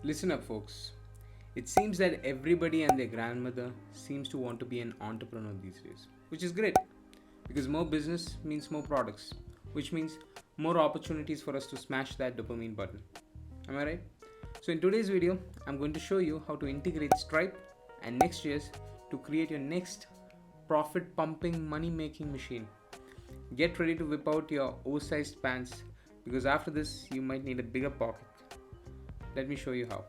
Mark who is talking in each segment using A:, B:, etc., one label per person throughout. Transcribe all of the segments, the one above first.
A: Listen up, folks. It seems that everybody and their grandmother seems to want to be an entrepreneur these days, which is great because more business means more products, which means more opportunities for us to smash that dopamine button. Am I right? So, in today's video, I'm going to show you how to integrate Stripe and Next.js to create your next profit pumping money making machine. Get ready to whip out your oversized pants because after this, you might need a bigger pocket. Let me show you how.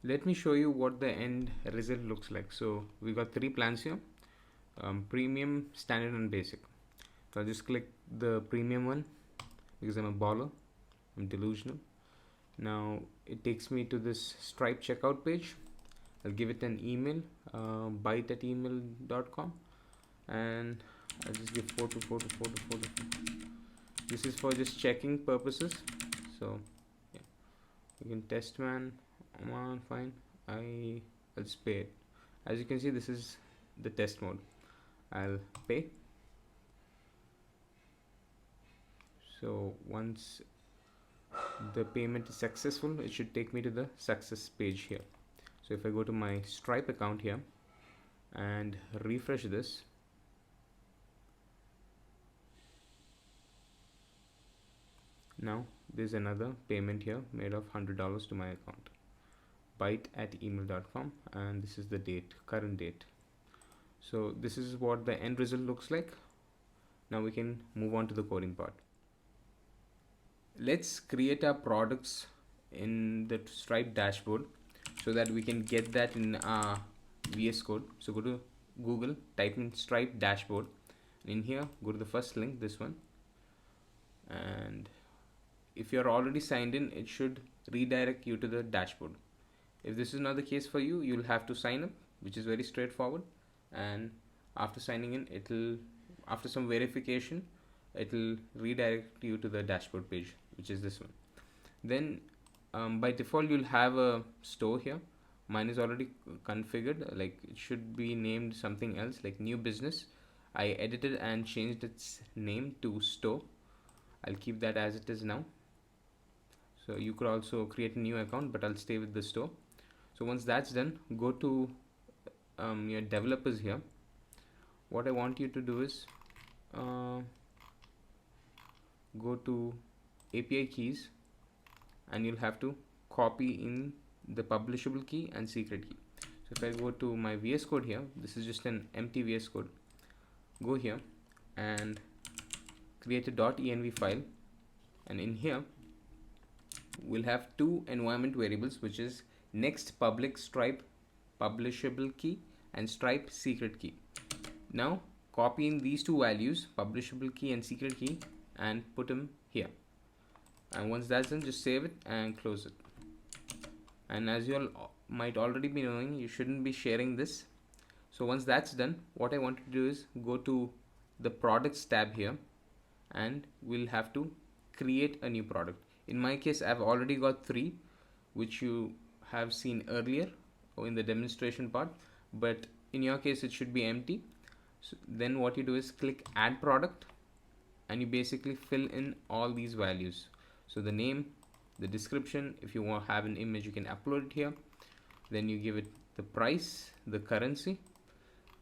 A: Let me show you what the end result looks like. So we got three plans here: premium, standard, and basic. So I'll just click the premium one because I'm a baller, I'm delusional. Now it takes me to this Stripe checkout page. I'll give it an email, byte@email.com, and I'll just give photo. This is for just checking purposes. So yeah, you can test man. Come on, fine. I'll just pay it. As you can see, this is the test mode. I'll pay. So once the payment is successful, it should take me to the success page here. So if I go to my Stripe account here and refresh this, now there's another payment here made of $100 to my account, byte@email.com, and this is the date, current date. So this is what the end result looks like. Now we can move on to the coding part. Let's create our products in the Stripe dashboard so that we can get that in our VS Code. So go to Google, type in Stripe dashboard, and in here go to the first link, this one, and if you're already signed in, it should redirect you to the dashboard. If this is not the case for you, you'll have to sign up, which is very straightforward, and after signing in, after some verification, it'll redirect you to the dashboard page, which is this one. Then by default you'll have a store here. Mine is already configured, like it should be named something else, like new business. I edited and changed its name to store. I'll keep that as it is now. So you could also create a new account, but I'll stay with the store. So once that's done, go to your developers here. What I want you to do is go to API keys, and you'll have to copy in the publishable key and secret key. So if I go to my VS Code here, this is just an empty VS Code. Go here and create a .env file, and in here we'll have two environment variables, which is next public Stripe publishable key and Stripe secret key. Now copy in these two values, publishable key and secret key, and put them here. And once that's done, just save it and close it. And as you all might already be knowing, you shouldn't be sharing this. So once that's done, what I want to do is go to the products tab here, and we'll have to create a new product. In my case, I've already got three, which you have seen earlier in the demonstration part, but in your case it should be empty. So then what you do is click add product, and you basically fill in all these values. So the name, the description, if you want to have an image, you can upload it here. Then you give it the price, the currency,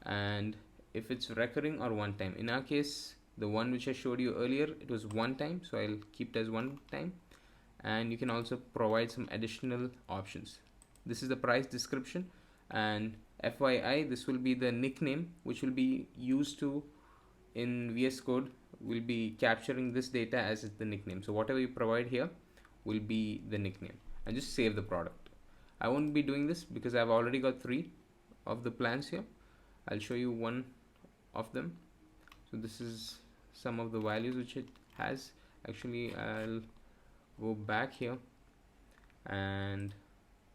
A: and if it's recurring or one time. In our case, the one which I showed you earlier, it was one time, so I'll keep it as one time. And you can also provide some additional options. This is the price description, and FYI, this will be the nickname which will be used to in VS Code. Will be capturing this data as the nickname. So whatever you provide here will be the nickname, and just save the product. I won't be doing this because I've already got three of the plans here. I'll show you one of them. So this is some of the values which it has. Actually, I'll go back here and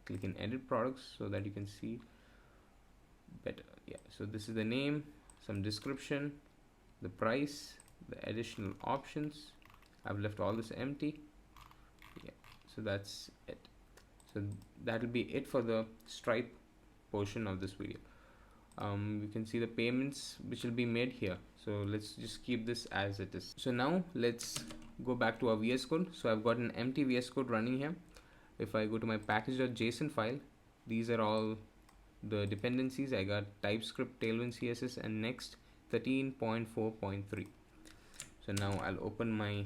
A: click in edit products so that you can see better. Yeah, so this is the name, some description, the price, the additional options. I've left all this empty. Yeah, so that's it. So that'll be it for the Stripe portion of this video. You can see the payments which will be made here. So let's just keep this as it is. So now let's go back to our VS Code. So I've got an empty VS Code running here. If I go to my package.json file, these are all the dependencies. I got TypeScript, Tailwind CSS, and Next 13.4.3. So now I'll open my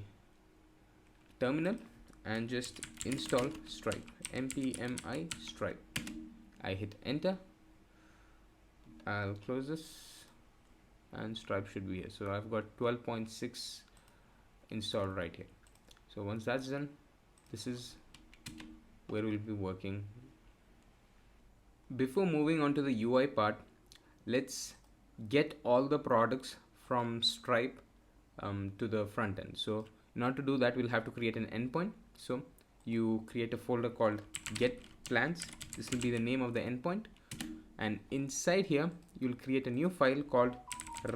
A: terminal and just install Stripe, npmi Stripe. I hit enter. I'll close this and Stripe should be here. So I've got 12.6 installed right here. So once that's done, this is where we'll be working. Before moving on to the UI part, let's get all the products from Stripe to the front end. So in order to do that, we'll have to create an endpoint. So you create a folder called get plans. This will be the name of the endpoint, and inside here you'll create a new file called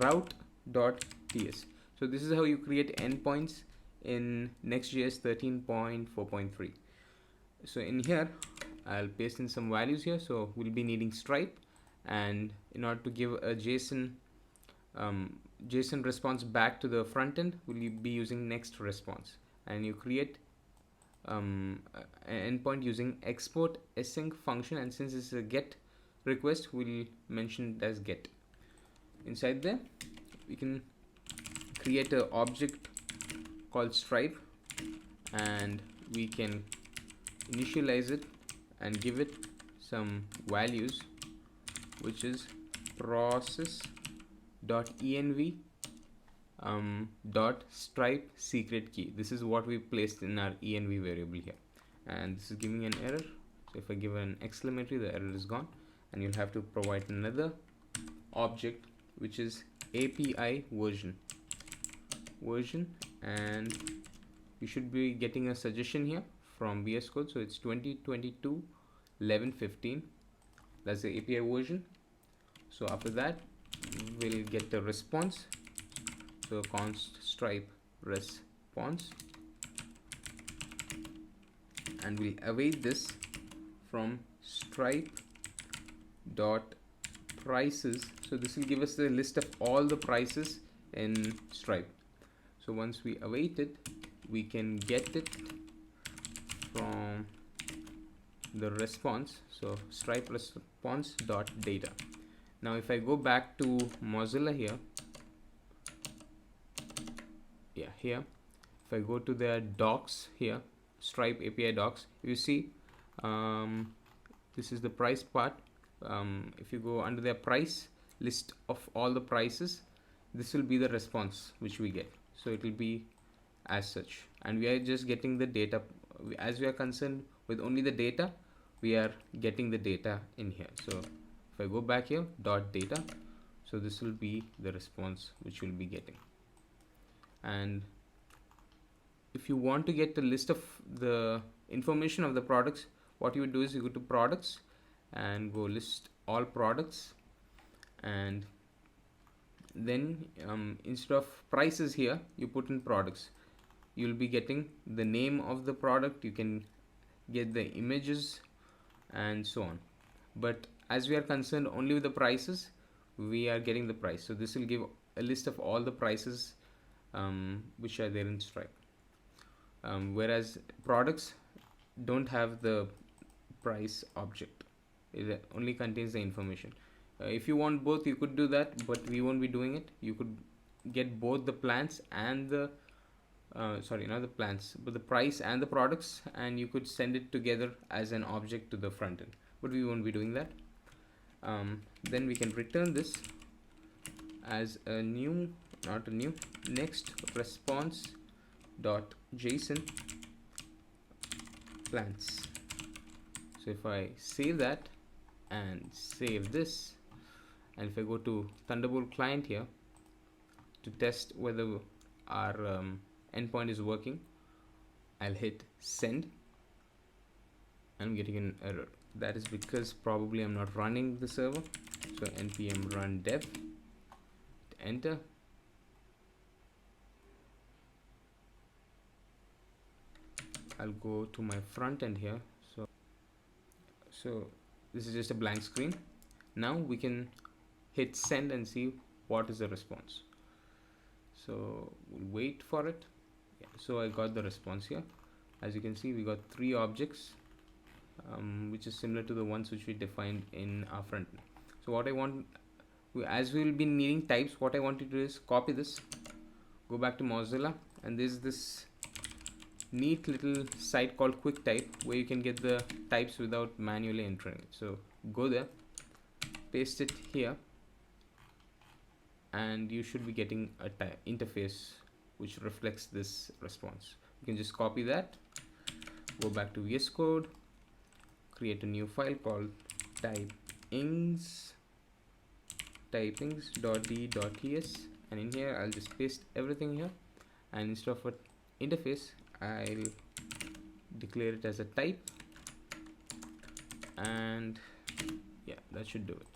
A: route.ts. So this is how you create endpoints in Next.js 13.4.3. So in here I'll paste in some values here. So we'll be needing Stripe, and in order to give a JSON response back to the front end, we'll be using next response, and you create an endpoint using export async function, and since it's a get request, we'll mention it as get. Inside there we can create an object called Stripe, and we can initialize it and give it some values, which is process.env dot stripe secret key. This is what we placed in our env variable here, and this is giving an error. So if I give an exclamatory, the error is gone, and you'll have to provide another object which is API version, and you should be getting a suggestion here from VS Code. So it's 2022 11:15. That's the API version. So after that we'll get the response. So const stripe response, and we'll await this from stripe dot prices. So this will give us the list of all the prices in Stripe. So once we await it, we can get it from the response. So Stripe response dot data. Now if I go back to Mozilla here, here if I go to their docs here, Stripe API docs, you see this is the price part. If you go under their price list of all the prices, this will be the response which we get. So it will be as such, and we are just getting the data. As we are concerned with only the data, we are getting the data in here. So if I go back here, dot data, so this will be the response which we'll be getting. And if you want to get the list of the information of the products, what you would do is you go to products and go list all products, and then instead of prices here, you put in products. You'll be getting the name of the product, you can get the images and so on. But as we are concerned only with the prices, we are getting the price. So this will give a list of all the prices which are there in Stripe. Whereas products don't have the price object, it only contains the information. If you want both, you could do that, but we won't be doing it. You could get both the plans and the sorry, not the plans, but the price and the products, and you could send it together as an object to the front end, but we won't be doing that. Then we can return this as a new, not a new, next response dot JSON plans. So if I save that and save this, and if I go to Thunderbolt client here to test whether our endpoint is working, I'll hit send. I'm getting an error. That is because probably I'm not running the server. So npm run dev, enter. I'll go to my front end here. So this is just a blank screen. Now we can hit send and see what is the response. So we'll wait for it. So I got the response here. As you can see, we got 3 objects which is similar to the ones which we defined in our front end. So what I want, as we will be needing types, what I want to do is copy this, go back to Mozilla, and there's this neat little site called QuickType where you can get the types without manually entering it. So go there, paste it here, and you should be getting a interface which reflects this response. You can just copy that, go back to VS Code, create a new file called typings.d.ts, and in here I'll just paste everything here, and instead of an interface I'll declare it as a type, and yeah, that should do it.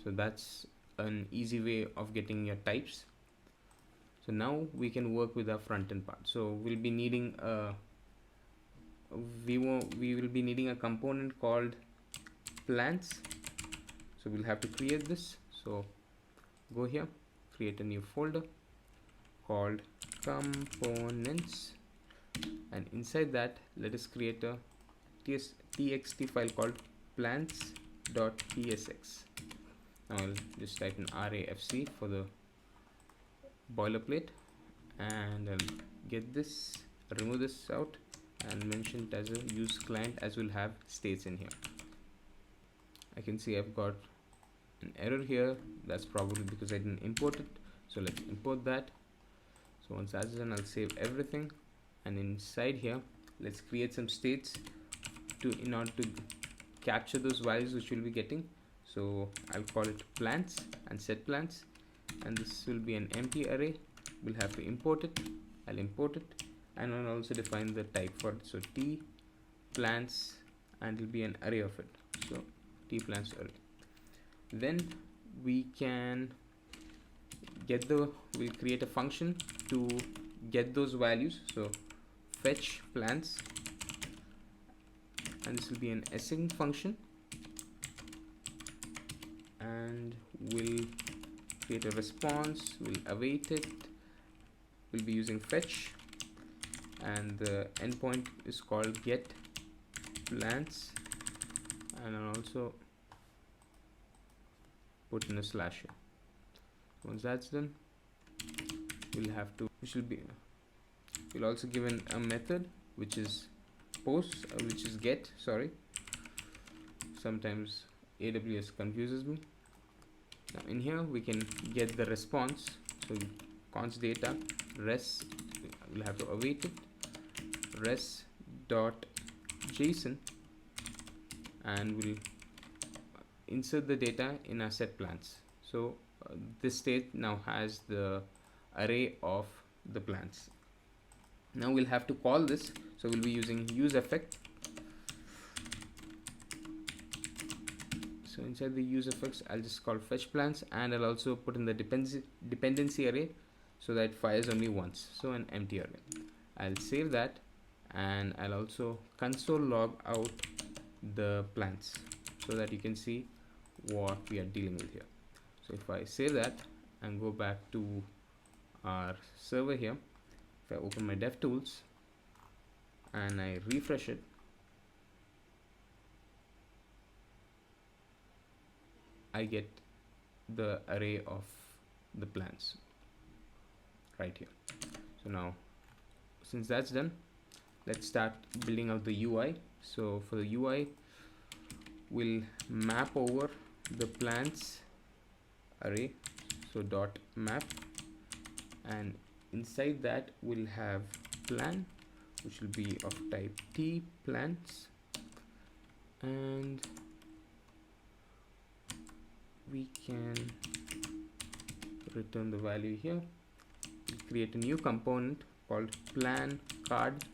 A: So that's an easy way of getting your types. So now we can work with our front end part. So we'll be needing we will be needing a component called plants. So we'll have to create this. So go here, create a new folder called components, and inside that let us create a txt file called plants.tsx. Now I'll just type in RAFC for the boilerplate, and I'll get this, remove this out, and mention it as a use client, as we'll have states in here. I can see I've got an error here. That's probably because I didn't import it. So let's import that. So once that's done, I'll save everything, and inside here let's create some states in order to capture those values which we'll be getting. So I'll call it plants and set plants, and this will be an empty array. We'll have to import it. I'll import it, and I'll also define the type for it. So t plants, and it'll be an array of it. So t plants array. Then we can get we'll create a function to get those values. So fetch plants, and this will be an async function, and we'll create a response, we'll await it, we'll be using fetch, and the endpoint is called get plants, and I'll also put in a slash here. Once that's done, we'll also give a method which is get, sorry, sometimes AWS confuses me. Now in here we can get the response. So const data res, we'll have to await it, res.json, and we'll insert the data in our set plants. So this state now has the array of the plants. Now we'll have to call this. So we'll be using use effect. So inside the use effects, I'll just call fetch plants, and I'll also put in the dependency array so that it fires only once. So an empty array. I'll save that, and I'll also console log out the plants so that you can see what we are dealing with here. So if I save that and go back to our server here, if I open my DevTools and I refresh it, I get the array of the plants right here. So now, since that's done, let's start building out the UI. So for the UI, we'll map over the plants array, so dot map, and inside that we'll have plan, which will be of type t plants, and we can return the value here. We'll create a new component called plan card,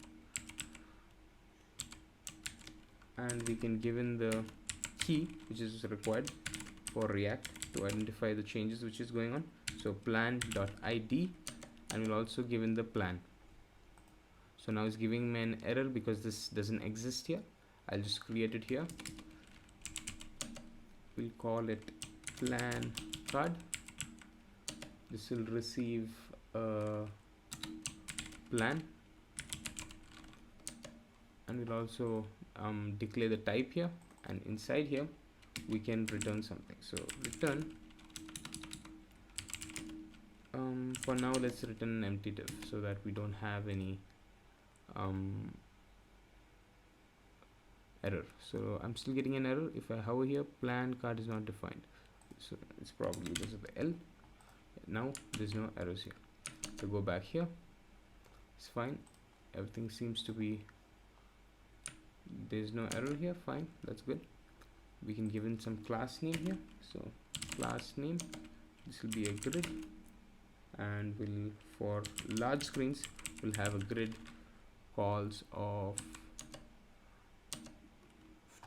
A: and we can give in the key which is required for React to identify the changes which is going on. So plan.id, and we'll also give in the plan. So now it's giving me an error because this doesn't exist here. I'll just create it here. We'll call it plan card. This will receive a plan, and we'll also declare the type here, and inside here we can return something. So return, for now let's return an empty div so that we don't have any error. So I'm still getting an error. If I hover here, plan card is not defined, so it's probably because of the L. Now there's no errors here. So go back here, it's fine, everything seems to be, there's no error here, fine, that's good. We can give in some class name here, so class name, this will be a grid, and we'll, for large screens, we'll have a grid calls of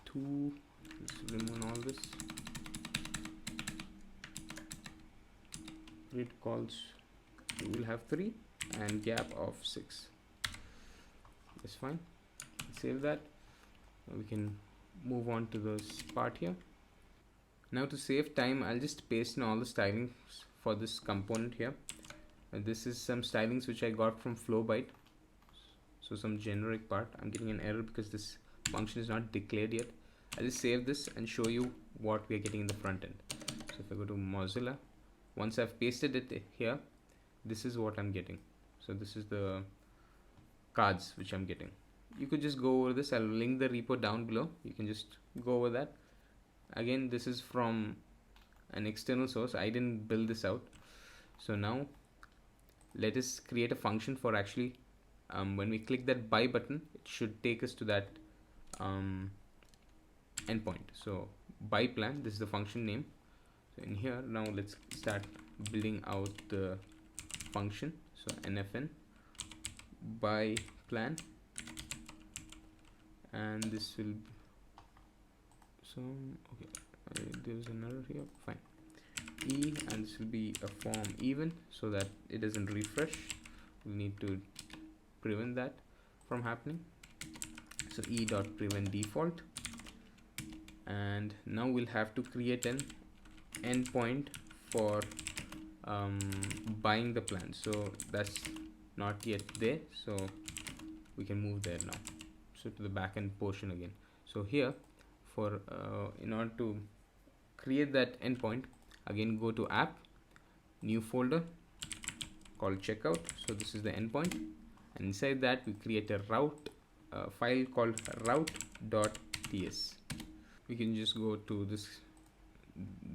A: 2. Let's remove all this. Grid calls, we'll have 3 and gap of 6. That's fine. Save that. We can move on to this part here. Now to save time, I'll just paste in all the stylings for this component here. And this is some stylings which I got from Flowbyte. So some generic part. I'm getting an error because this function is not declared yet. I'll just save this and show you what we are getting in the front end. So if I go to Mozilla, once I've pasted it here, this is what I'm getting. So this is the cards which I'm getting. You could just go over this. I'll link the repo down below. You can just go over that. Again, this is from an external source. I didn't build this out. So now let us create a function for actually when we click that buy button, it should take us to that endpoint. So buy plan, this is the function name. So in here, now let's start building out the function. So nfn buy plan, and this will, so okay, there's an error here, fine, e, and this will be a form even so that it doesn't refresh. We need to prevent that from happening. So e dot prevent default, and now we'll have to create an endpoint for buying the plan. So that's not yet there, so we can move there now. So to the backend portion again. So here, for in order to create that endpoint, again go to app, new folder called checkout. So this is the endpoint, and inside that we create a route file called route.ts. We can just go to this,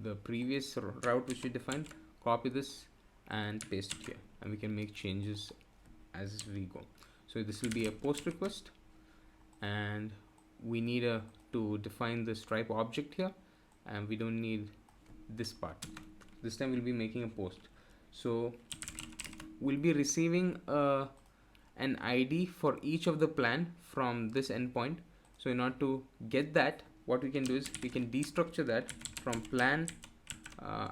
A: the previous route which we defined, copy this and paste it here, and we can make changes as we go. So this will be a post request, and we need to define the Stripe object here, and we don't need this part. This time we'll be making a post. So we'll be receiving an ID for each of the plan from this endpoint. So in order to get that, what we can do is we can destructure that from plan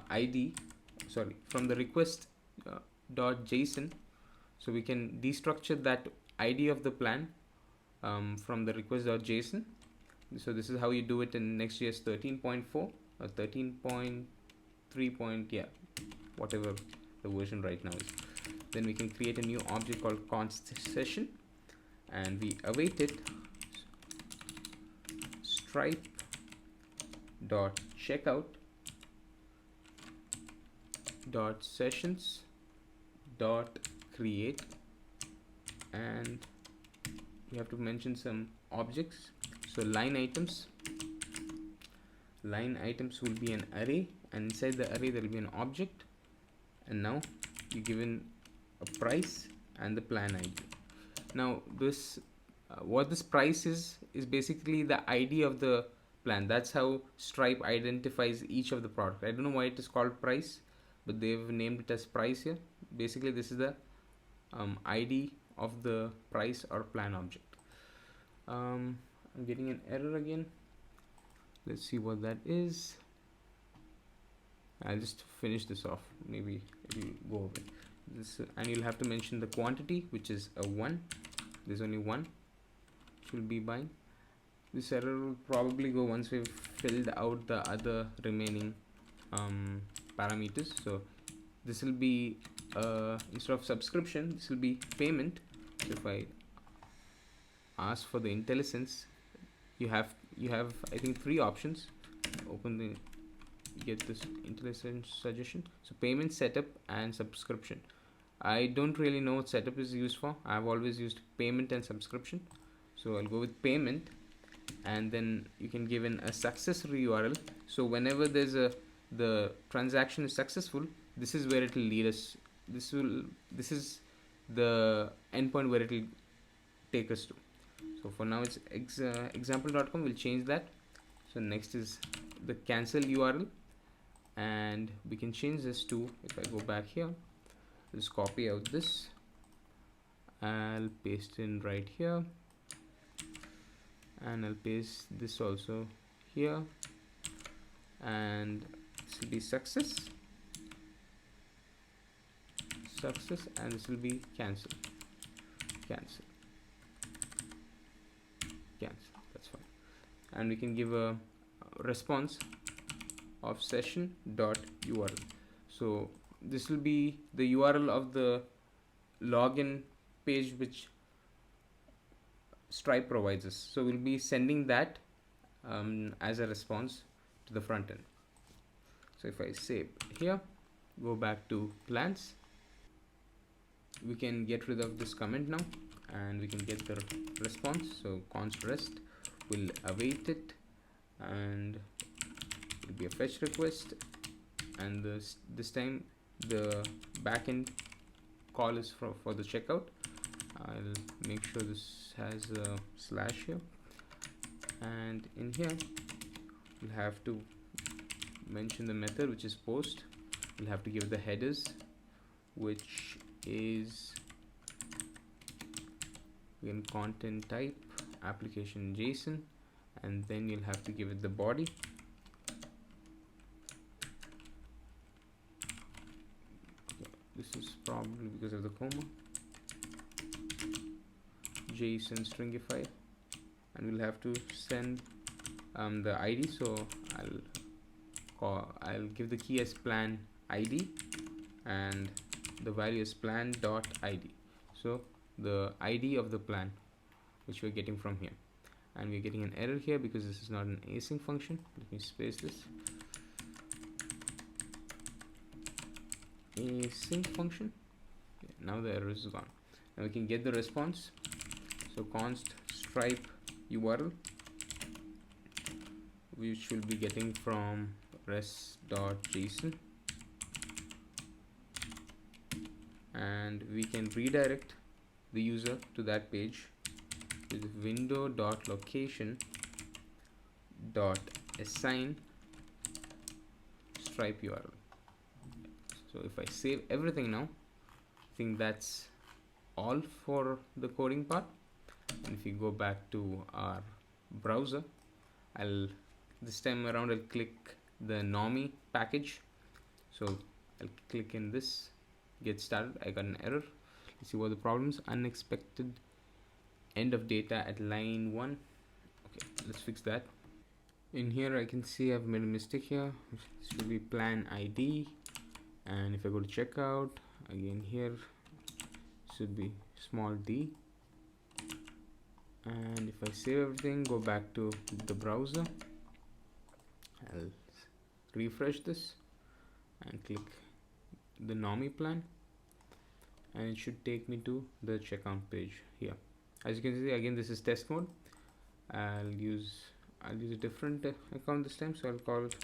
A: ID, sorry, from the request .json. So we can destructure that ID of the plan from the request.json. So this is how you do it in Next.js 13.4 or 13.3. Yeah, whatever the version right now is. Then we can create a new object called const session, and we await it. Stripe dot checkout dot sessions dot create, and we have to mention some objects. So line items will be an array, and inside the array there will be an object, and now you give in a price and the plan ID. Now this what this price is basically the ID of the plan. That's how Stripe identifies each of the product. I don't know why it is called price, but they've named it as price here. Basically this is the ID of the price or plan object. I'm getting an error again. Let's see what that is. I'll just finish this off, maybe it'll go away. This, and you'll have to mention the quantity, which is a 1. There's only 1 which will be buying. This error will probably go once we've filled out the other remaining parameters. So this will be instead of subscription, this will be payment. So if I ask for the IntelliSense, you have I think 3 options. Open the get this intelligent suggestion. So payment, setup and subscription. I don't really know what setup is used for. I've always used payment and subscription, so I'll go with payment. And then you can give in a success URL. So whenever the transaction is successful, this is where it will lead us. This is the endpoint where it will take us to. So for now it's example.com. We'll change that. So next is the cancel URL, and we can change this to, if I go back here, just copy out this, I'll paste in right here, and I'll paste this also here, and this will be success, and this will be cancel. That's fine. And we can give a response of session.url. so this will be the URL of the login page which Stripe provides us. So we'll be sending that as a response to the front end. So if I save here, go back to plans, we can get rid of this comment now, and we can get the response. So const rest will await it, and it will be a fetch request, and this time the backend call is for the checkout. I'll make sure this has a slash here, and in here we'll have to mention the method which is post. We'll have to give the headers, which is again content type application JSON, and then you'll have to give it the body. This is probably because of the comma. JSON stringify, and we'll have to send the ID. So I'll give the key as plan ID, and the value is plan.id. So the ID of the plan which we're getting from here, and we're getting an error here because this is not an async function. Let me space this. Async function. Okay, now the error is gone. Now we can get the response. So const stripe URL, which will be getting from res.json, and we can redirect the user to that page with window.location.assign stripe URL. So if I save everything now, I think that's all for the coding part. And if you go back to our browser, this time around I'll click the normie package. So I'll click in this, get started. I got an error. Let's see what the problem is. Unexpected end of data at line 1. Okay, let's fix that. In here I can see I've made a mistake here. This should be plan ID, and if I go to checkout again, here should be small d. And if I save everything, go back to the browser, I'll refresh this and click the normie plan, and it should take me to the checkout page here. As you can see, again this is test mode. I'll use a different account this time, so I'll call it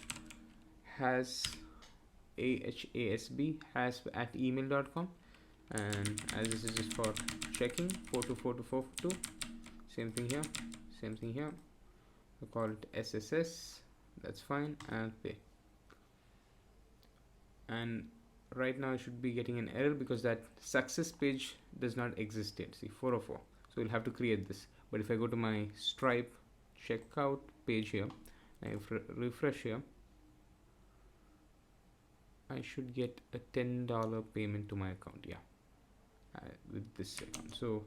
A: hasb@email.com, and as this is just for checking 424 to 442. Same thing here. We call it SSS. That's fine, and pay. And right now I should be getting an error because that success page does not exist yet. See, 404. So we'll have to create this. But if I go to my Stripe checkout page here, I refresh here, I should get a $10 payment to my account. Yeah, with this account. So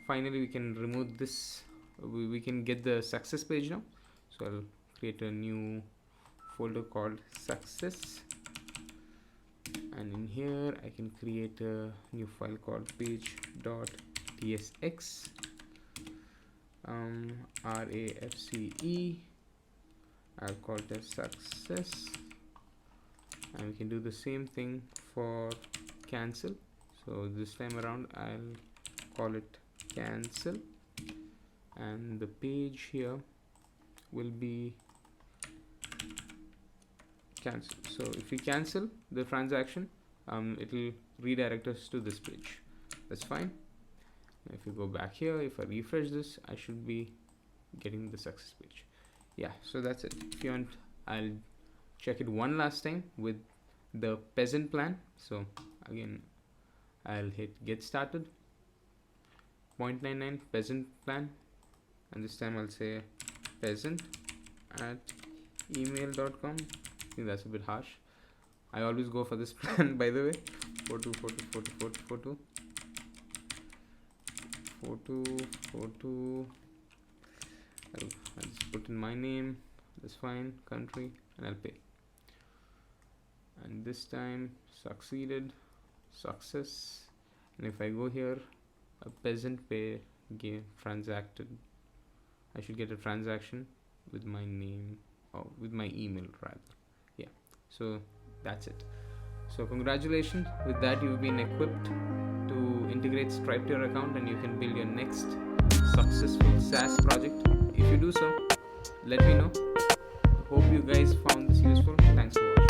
A: finally we can remove this. We can get the success page now. So I'll create a new folder called success, and in here I can create a new file called page.tsx, RAFCE. I'll call it as success, and we can do the same thing for cancel. So this time around I'll call it cancel, and the page here will be cancel. So if we cancel the transaction, it will redirect us to this page. That's fine. If you go back here, if I refresh this, I should be getting the success page. Yeah, so that's it. If you want, I'll check it one last time with the peasant plan. So again, I'll hit get started, 0.99 peasant plan, and this time I'll say peasant at email.com. I think that's a bit harsh. I always go for this plan, by the way. 4242424242 4242. I'll just put in my name, that's fine, country, and I'll pay. And this time succeeded, success. And if I go here, a peasant pay game transacted, I should get a transaction with my name, or with my email rather. Yeah, so that's it. So congratulations, with that you've been equipped to integrate Stripe to your account, and you can build your next successful SaaS project. If you do so, let me know. Hope you guys found this useful. Thanks for watching.